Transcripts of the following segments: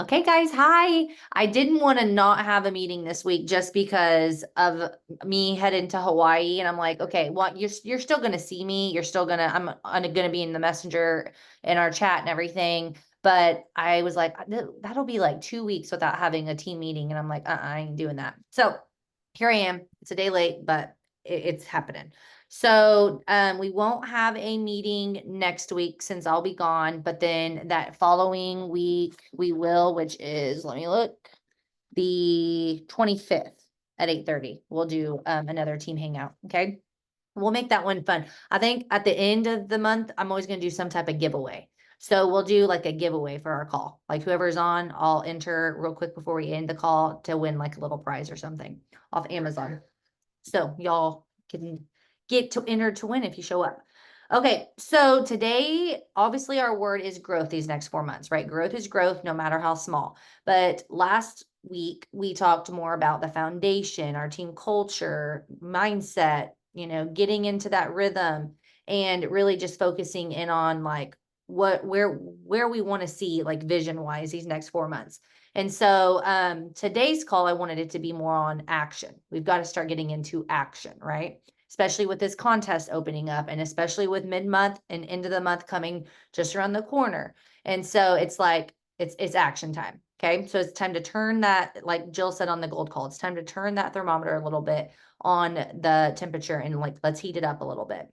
Okay, guys, hi. I didn't want to not have a meeting this week just because of me heading to Hawaii. And I'm like, okay, well, you're still gonna see me. I'm gonna be in the messenger in our chat and everything. But I was like, that'll be like 2 weeks without having a team meeting. And I'm like, I ain't doing that. So here I am. It's a day late, but it's happening. So we won't have a meeting next week since I'll be gone, but then that following week we will, which is, let me look, the 25th at 8:30. We'll do another team hangout. Okay. We'll make that one fun. I think at the end of the month, I'm always going to do some type of giveaway. So we'll do like a giveaway for our call. Like whoever's on, I'll enter real quick before we end the call to win like a little prize or something off Amazon. So y'all can get to enter to win if you show up. Okay, so today, obviously, our word is growth these next 4 months, right? Growth is growth, no matter how small. But last week, we talked more about the foundation, our team culture, mindset, getting into that rhythm and really just focusing in on like where we want to see like vision wise these next 4 months. And so today's call, I wanted it to be more on action. We've got to start getting into action, right? Especially with this contest opening up and especially with mid-month and end of the month coming just around the corner. And so it's like, it's action time. Okay. So it's time to turn that, like Jill said on the gold call, it's time to turn that thermometer a little bit on the temperature and like, let's heat it up a little bit.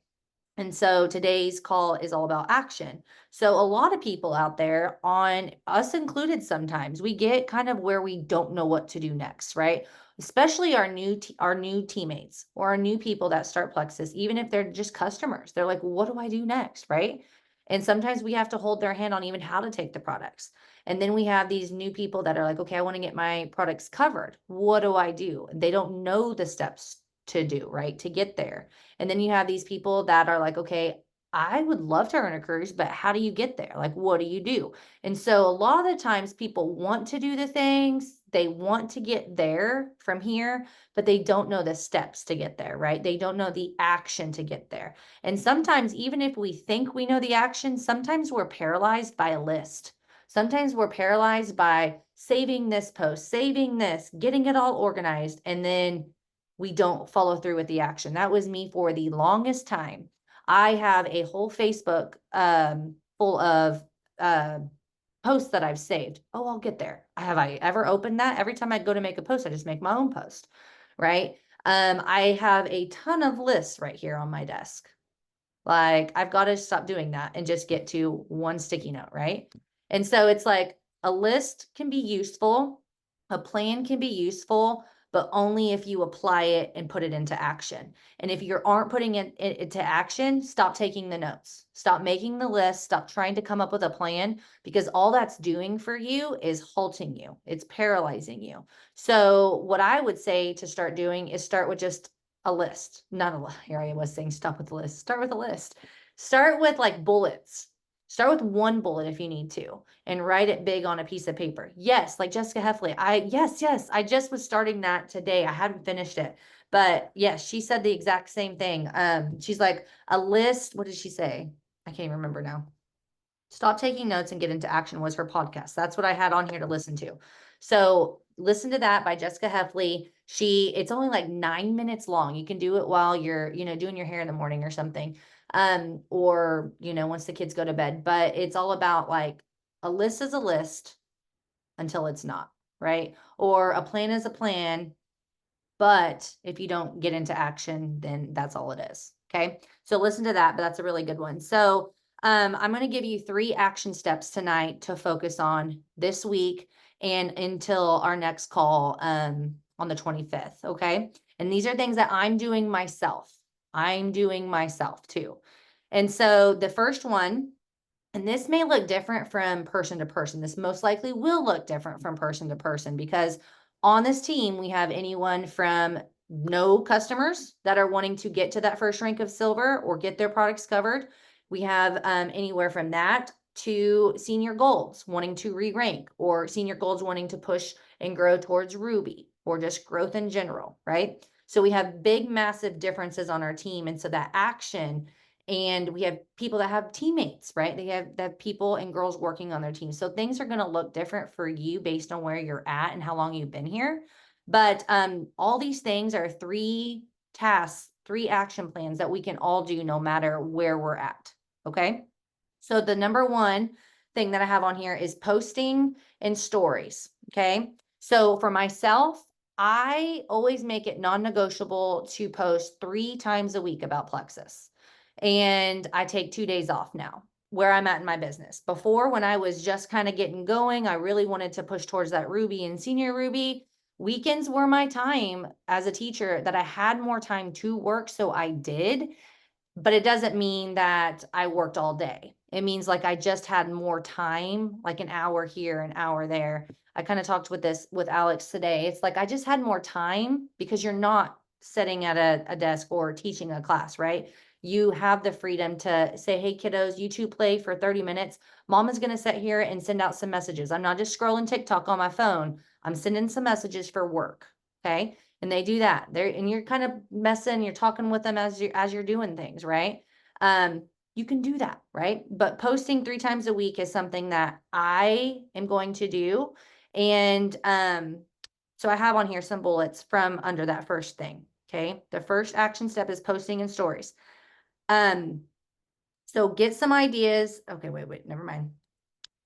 And so today's call is all about action. So a lot of people out there, on us included sometimes, we get kind of where we don't know what to do next, right? Especially our new teammates or our new people that start Plexus, even if they're just customers. They're like, what do I do next, right? And sometimes we have to hold their hand on even how to take the products. And then we have these new people that are like, okay, I want to get my products covered. What do I do? They don't know the steps to do, right? To get there. And then you have these people that are like, okay, I would love to earn a cruise, but how do you get there? Like, what do you do? And so a lot of the times people want to do the things, they want to get there from here, but they don't know the steps to get there, right? They don't know the action to get there. And sometimes, even if we think we know the action, sometimes we're paralyzed by a list. Sometimes we're paralyzed by saving this post, saving this, getting it all organized, and then we don't follow through with the action. That was me for the longest time. I have a whole Facebook full of posts that I've saved. Oh, I'll get there. Have I ever opened that? Every time I go to make a post, I just make my own post, right? I have a ton of lists right here on my desk. Like I've got to stop doing that and just get to one sticky note, right? And so it's like a list can be useful, a plan can be useful, but only if you apply it and put it into action. And if you aren't putting it into action, stop taking the notes. Stop making the list, stop trying to come up with a plan because all that's doing for you is halting you. It's paralyzing you. So what I would say to start doing is start with just a list, not a list. Here I was saying stop with the list. Start with a list. Start with like bullets. Start with one bullet if you need to and write it big on a piece of paper. Yes, like Jessica Heffley. Yes. I just was starting that today. I hadn't finished it. But yes, she said the exact same thing. She's like a list. What did she say? I can't even remember now. Stop taking notes and get into action was her podcast. That's what I had on here to listen to. So listen to that by Jessica Heffley. It's only like 9 minutes long. You can do it while you're, doing your hair in the morning or something. Or, once the kids go to bed, but it's all about like a list is a list until it's not, right? Or a plan is a plan, but if you don't get into action, then that's all it is. Okay. So listen to that, but that's a really good one. So I'm going to give you 3 action steps tonight to focus on this week and until our next call on the 25th. Okay. And these are things that I'm doing myself. I'm doing myself too. And so the first one, and this may look different from person to person. This most likely will look different from person to person because on this team, we have anyone from no customers that are wanting to get to that first rank of silver or get their products covered. We have anywhere from that to senior golds wanting to re-rank or senior golds wanting to push and grow towards ruby or just growth in general, right? So we have big, massive differences on our team. And so that action And we have people that have teammates, right? They have people and girls working on their team. So things are going to look different for you based on where you're at and how long you've been here. But all these things are 3 tasks, 3 action plans that we can all do no matter where we're at. Okay. So the number 1 thing that I have on here is posting and stories. Okay. So for myself, I always make it non-negotiable to post 3 times a week about Plexus. And I take 2 days off now where I'm at in my business. Before, when I was just kind of getting going, I really wanted to push towards that Ruby and senior Ruby. Weekends were my time as a teacher that I had more time to work. So I did, but it doesn't mean that I worked all day. It means like I just had more time, like an hour here, an hour there. I kind of talked with Alex today. It's like I just had more time because you're not sitting at a desk or teaching a class, right? You have the freedom to say, hey, kiddos, you two play for 30 minutes. Mom is going to sit here and send out some messages. I'm not just scrolling TikTok on my phone. I'm sending some messages for work. Okay. And they do that there, and you're kind of messing, you're talking with them as you're doing things, right? You can do that, right? But posting 3 times a week is something that I am going to do. And so I have on here some bullets from under that first thing. Okay. The first action step is posting and stories. So get some ideas. Okay, wait, never mind.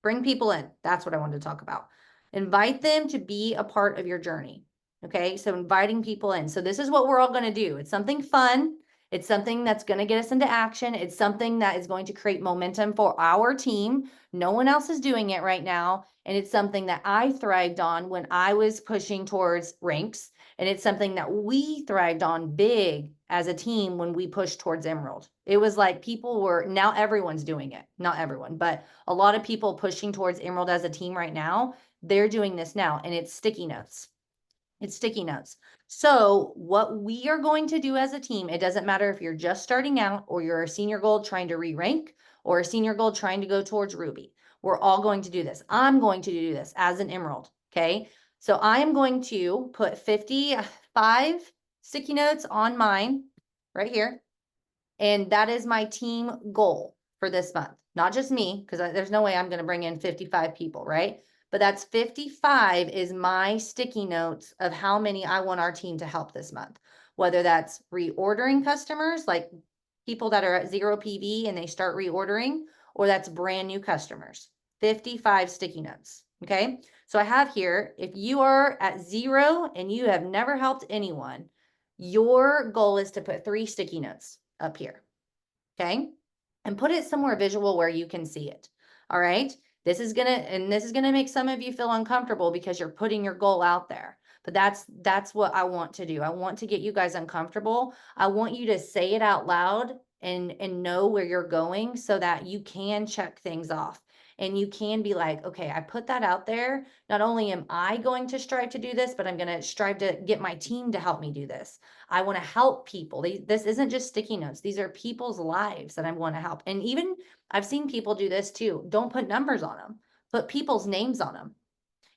Bring people in. That's what I wanted to talk about. Invite them to be a part of your journey. Okay, so inviting people in. So this is what we're all going to do. It's something fun. It's something that's going to get us into action. It's something that is going to create momentum for our team. No one else is doing it right now. And it's something that I thrived on when I was pushing towards ranks. And it's something that we thrived on big as a team when we pushed towards Emerald. It was like people were, now everyone's doing it. Not everyone, but a lot of people pushing towards Emerald as a team right now. They're doing this now, and it's sticky notes. It's sticky notes. So what we are going to do as a team, it doesn't matter if you're just starting out or you're a senior gold trying to re-rank or a senior gold trying to go towards Ruby. We're all going to do this. I'm going to do this as an Emerald. Okay. So I am going to put 55 sticky notes on mine right here. And that is my team goal for this month. Not just me, because there's no way I'm going to bring in 55 people, right? But that's 55 is my sticky notes of how many I want our team to help this month. Whether that's reordering customers, like people that are at 0 PV and they start reordering, or that's brand new customers. 55 sticky notes. Okay. So I have here, if you are at 0 and you have never helped anyone, your goal is to put 3 sticky notes up here. Okay. And put it somewhere visual where you can see it. All right. This is going to make some of you feel uncomfortable because you're putting your goal out there. But that's what I want to do. I want to get you guys uncomfortable. I want you to say it out loud and know where you're going so that you can check things off. And you can be like, okay, I put that out there. Not only am I going to strive to do this, but I'm going to strive to get my team to help me do this. I want to help people. This isn't just sticky notes. These are people's lives that I want to help. And even I've seen people do this too. Don't put numbers on them. Put people's names on them.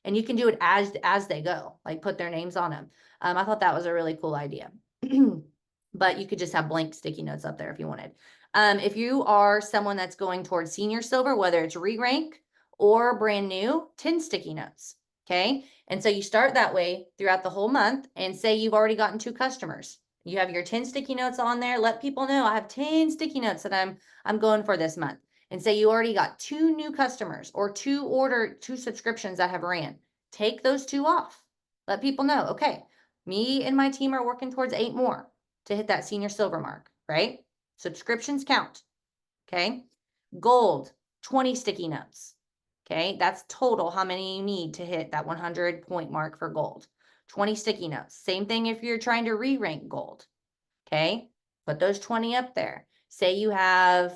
And you can do it as they go, like put their names on them. I thought that was a really cool idea. But you could just have blank sticky notes up there if you wanted. If you are someone that's going towards senior silver, whether it's re-rank or brand new, 10 sticky notes. Okay. And so you start that way throughout the whole month and say you've already gotten 2 customers. You have your 10 sticky notes on there. Let people know I have 10 sticky notes that I'm going for this month. And say you already got 2 new customers or 2 subscriptions that have ran. Take those 2 off. Let people know, okay, me and my team are working towards 8 more to hit that senior silver mark, right? Subscriptions count. Okay. Gold, 20 sticky notes. Okay. That's total how many you need to hit that 100 point mark for gold. 20 sticky notes. Same thing if you're trying to re-rank gold. Okay. Put those 20 up there. Say you have,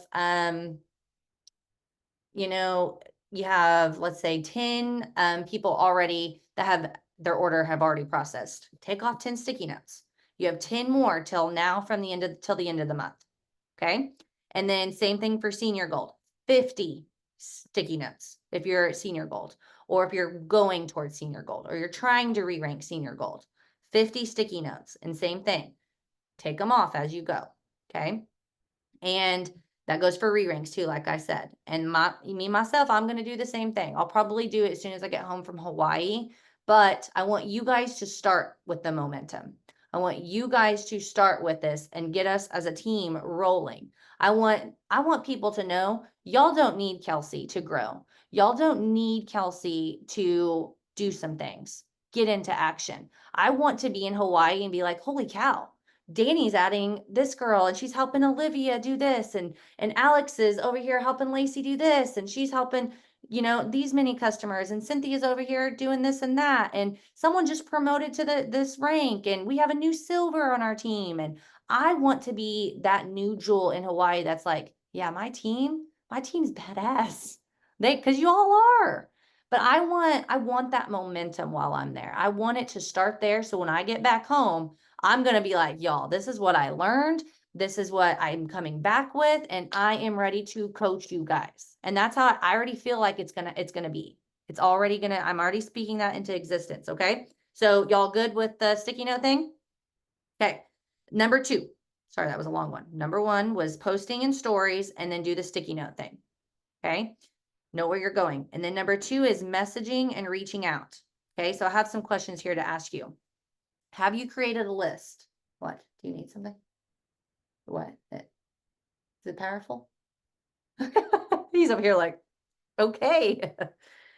you have, let's say 10 people already that have their order have already processed. Take off 10 sticky notes. You have 10 more till now from the end of till the end of the month. Okay. And then same thing for senior gold, 50 sticky notes if you're senior gold, or if you're going towards senior gold, or you're trying to re-rank senior gold, 50 sticky notes. And same thing, take them off as you go. Okay. And that goes for re-ranks too, like I said. And myself, I'm going to do the same thing. I'll probably do it as soon as I get home from Hawaii, but I want you guys to start with the momentum. I want you guys to start with this and get us as a team rolling. I want people to know y'all don't need Kelsey to grow. Y'all don't need Kelsey to do some things. Get into action. I want to be in Hawaii and be like, holy cow, Danny's adding this girl and she's helping Olivia do this. And Alex is over here helping Lacey do this. And she's helping, these many customers. And Cynthia's over here doing this and that. And someone just promoted to this rank. And we have a new silver on our team. And I want to be that new jewel in Hawaii that's like, yeah, my team's badass. Because you all are. But I want that momentum while I'm there. I want it to start there. So when I get back home, I'm going to be like, y'all, this is what I learned. This is what I'm coming back with. And I am ready to coach you guys. And that's how I already feel like it's going to be. It's already going to, I'm already speaking that into existence. Okay. So y'all good with the sticky note thing? Okay. Number 2, sorry, that was a long one. Number 1 was posting in stories and then do the sticky note thing. Okay. Know where you're going. And then number 2 is messaging and reaching out. Okay. So I have some questions here to ask you. Have you created a list? What? Do you need something? What? Is it powerful? He's over here like, okay.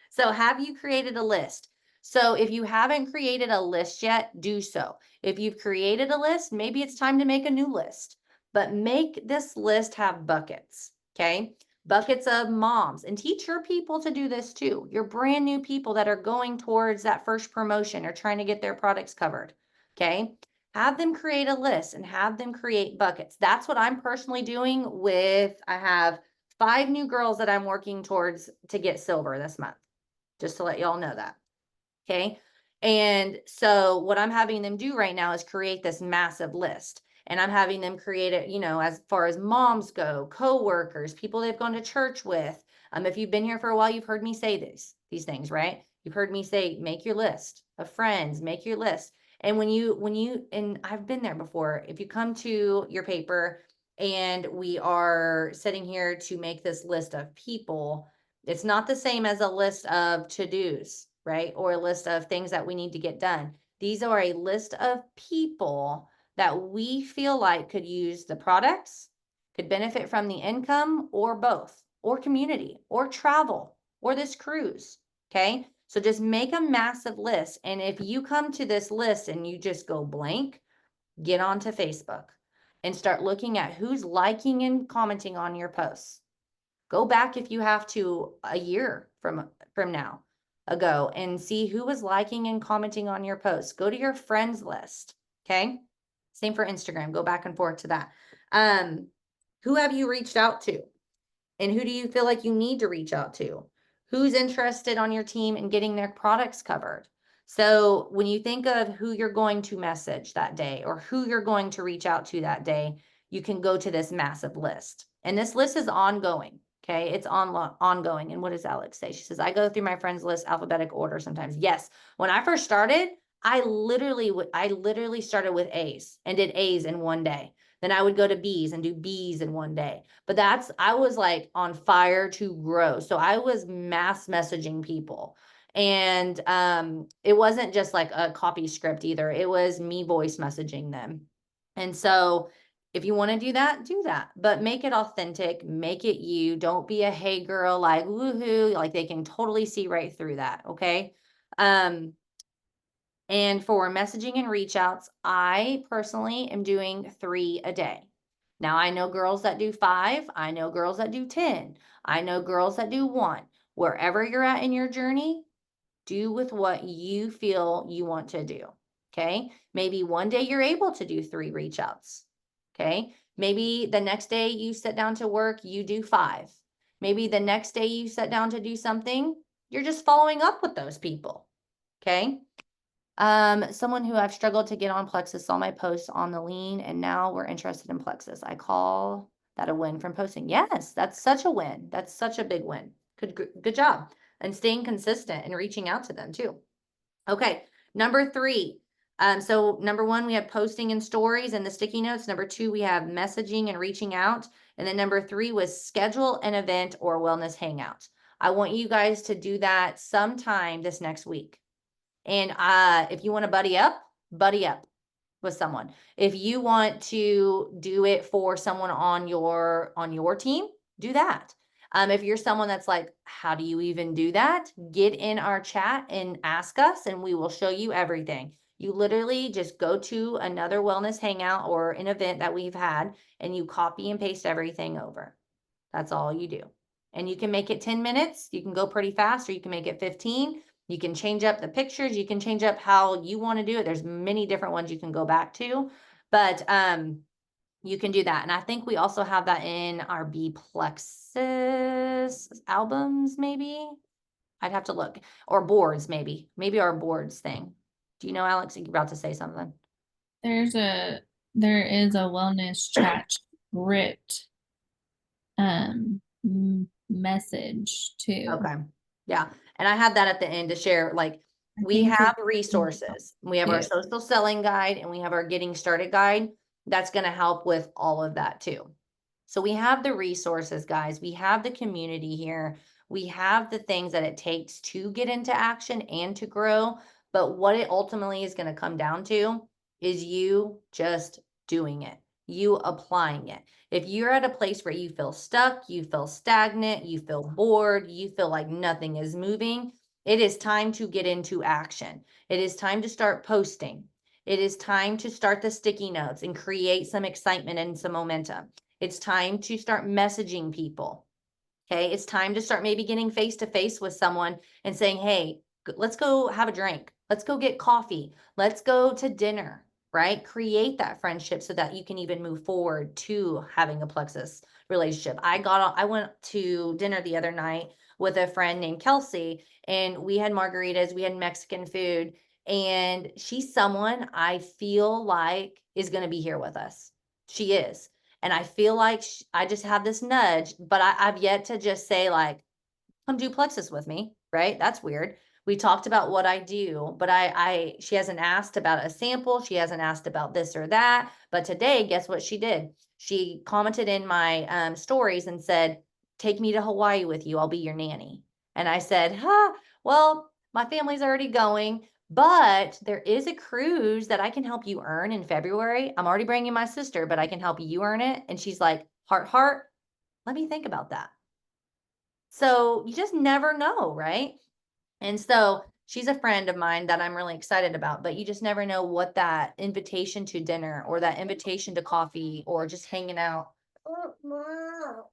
So have you created a list? So if you haven't created a list yet, do so. If you've created a list, maybe it's time to make a new list, but make this list have buckets. Okay. Buckets of moms, and teach your people to do this too. Your brand new people that are going towards that first promotion or trying to get their products covered. Okay. Have them create a list and have them create buckets. That's what I'm personally doing with, I have 5 new girls that I'm working towards to get silver this month, just to let y'all know that. Okay. And so what I'm having them do right now is create this massive list. And I'm having them create it, as far as moms go, coworkers, people they've gone to church with. If you've been here for a while, you've heard me say these things, right? You've heard me say, make your list of friends, make your list. And and I've been there before, if you come to your paper and we are sitting here to make this list of people, it's not the same as a list of to-dos, right? Or a list of things that we need to get done. These are a list of people that we feel like could use the products, could benefit from the income, or both, or community, or travel, or this cruise. Okay. So just make a massive list. And if you come to this list and you just go blank, get onto Facebook and start looking at who's liking and commenting on your posts. Go back if you have to a year from now ago and see who was liking and commenting on your posts. Go to your friends list. Okay. Same for Instagram. Go back and forth to that. Who have you reached out to? And who do you feel like you need to reach out to? Who's interested on your team in getting their products covered? So when you think of who you're going to message that day or who you're going to reach out to that day, you can go to this massive list. And this list is ongoing. Okay. It's ongoing. And what does Alex say? She says, I go through my friends list alphabetic order sometimes. Yes. When I first started, I literally started with A's and did A's in one day. Then I would go to B's and do B's in one day. But I was like on fire to grow. So I was mass messaging people. And it wasn't just like a copy script either. It was me voice messaging them. And so if you want to do that. But make it authentic, make it you. Don't be a hey girl, like woohoo, like they can totally see right through that. Okay. And for messaging and reach outs, I personally am doing 3 a day. Now I know girls that do 5. I know girls that do 10. I know girls that do 1. Wherever you're at in your journey, do with what you feel you want to do. Okay. Maybe one day you're able to do 3 reach outs. Okay. Maybe the next day you sit down to work, you do 5. Maybe the next day you sit down to do something, you're just following up with those people. Okay. Someone who I've struggled to get on Plexus saw my posts on the lean and now we're interested in Plexus. I call that a win from posting. Yes, that's such a win. That's such a big win. Good job. And staying consistent and reaching out to them too. Okay. Number 3, So number one, we have posting and stories and the sticky notes. Number two, we have messaging and reaching out. And then number three was schedule an event or wellness hangout. I want you guys to do that sometime this next week. And if you want to buddy up with someone. If you want to do it for someone on your team, do that. If you're someone that's like, how do you even do that? Get in our chat and ask us, and we will show you everything. You literally just go to another wellness hangout or an event that we've had, and you copy and paste everything over. That's all you do. And you can make it 10 minutes. You can go pretty fast, or you can make it 15. You can change up the pictures. You can change up how you want to do it. There's many different ones you can go back to, but you can do that. And I think we also have that in our B Plexus albums, maybe. I'd have to look, or boards, maybe our boards thing. Do you know, Alex? You're about to say something. There is a wellness chat script message too. Okay. Yeah. And I have that at the end to share. Like, we have resources. We have our social selling guide and we have our getting started guide. That's going to help with all of that too. So we have the resources, guys. We have the community here. We have the things that it takes to get into action and to grow. But what it ultimately is going to come down to is you just doing it, you applying it. If you're at a place where you feel stuck, you feel stagnant, you feel bored, you feel like nothing is moving, it is time to get into action. It is time to start posting. It is time to start the sticky notes and create some excitement and some momentum. It's time to start messaging people. Okay. It's time to start maybe getting face to face with someone and saying, hey, let's go have a drink. Let's go get coffee. Let's go to dinner, right? Create that friendship so that you can even move forward to having a Plexus relationship. I went to dinner the other night with a friend named Kelsey, and we had margaritas, we had Mexican food, and she's someone I feel like is going to be here with us. She is. And I feel like I just have this nudge, but I've yet to just say like, come do Plexus with me, right? That's weird. We talked about what I do, but she hasn't asked about a sample. She hasn't asked about this or that. But today, guess what she did? She commented in my stories and said, take me to Hawaii with you. I'll be your nanny. And I said, well, my family's already going, but there is a cruise that I can help you earn in February. I'm already bringing my sister, but I can help you earn it. And she's like, heart, let me think about that. So you just never know, right? And so she's a friend of mine that I'm really excited about, but you just never know what that invitation to dinner or that invitation to coffee or just hanging out.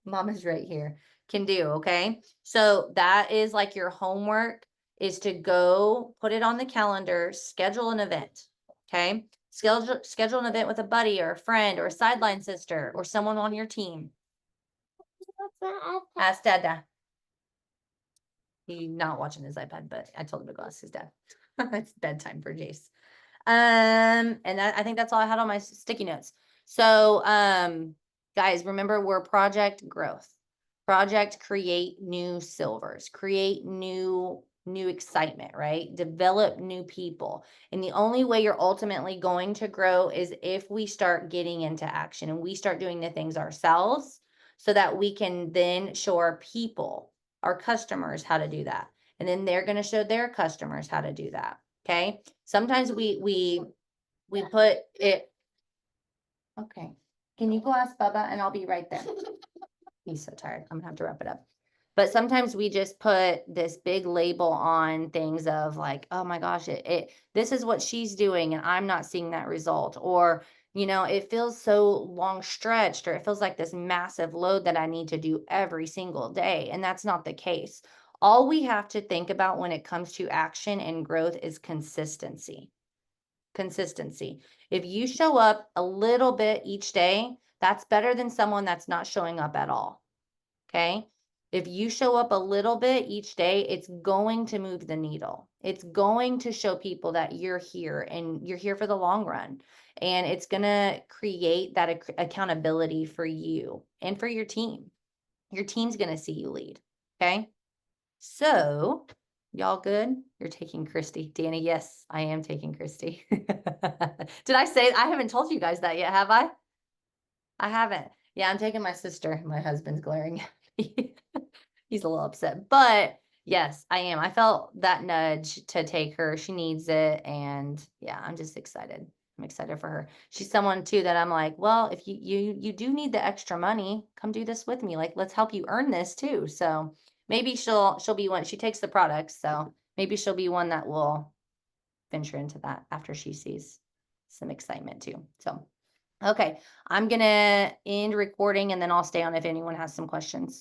Mama's right here can do. Okay. So that is like your homework is to go put it on the calendar, schedule an event. Okay. Schedule an event with a buddy or a friend or a sideline sister or someone on your team. Ask Dada. He's not watching his iPad, but I told him to go ask his dad. It's bedtime for Jace. And I think that's all I had on my sticky notes. So, guys, remember we're project growth. Project create new silvers, create new excitement, right? Develop new people. And the only way you're ultimately going to grow is if we start getting into action and we start doing the things ourselves so that we can then show our people, our customers, how to do that. And then they're going to show their customers how to do that. Okay. Sometimes we put it. Okay. Can you go ask Bubba and I'll be right there. He's so tired. I'm gonna have to wrap it up. But sometimes we just put this big label on things of like, oh my gosh, this is what she's doing and I'm not seeing that result. Or, it feels so long stretched, or it feels like this massive load that I need to do every single day. And that's not the case. All we have to think about when it comes to action and growth is consistency. Consistency. If you show up a little bit each day, that's better than someone that's not showing up at all. Okay. If you show up a little bit each day, it's going to move the needle. It's going to show people that you're here and you're here for the long run. And it's going to create that accountability for you and for your team. Your team's going to see you lead. Okay. So Y'all good? You're taking Christy. Danny, yes, I am taking Christy. Did I say, I haven't told you guys that yet, have I? I haven't. Yeah, I'm taking my sister. My husband's glaring at me. He's a little upset, but yes, I am. I felt that nudge to take her. She needs it. And yeah, I'm just excited. I'm excited for her. She's someone too that I'm like, well, if you do need the extra money, come do this with me. Like, let's help you earn this too. So maybe she'll be one. She takes the products, so maybe she'll be one that will venture into that after she sees some excitement too. So okay, I'm gonna end recording and then I'll stay on if anyone has some questions.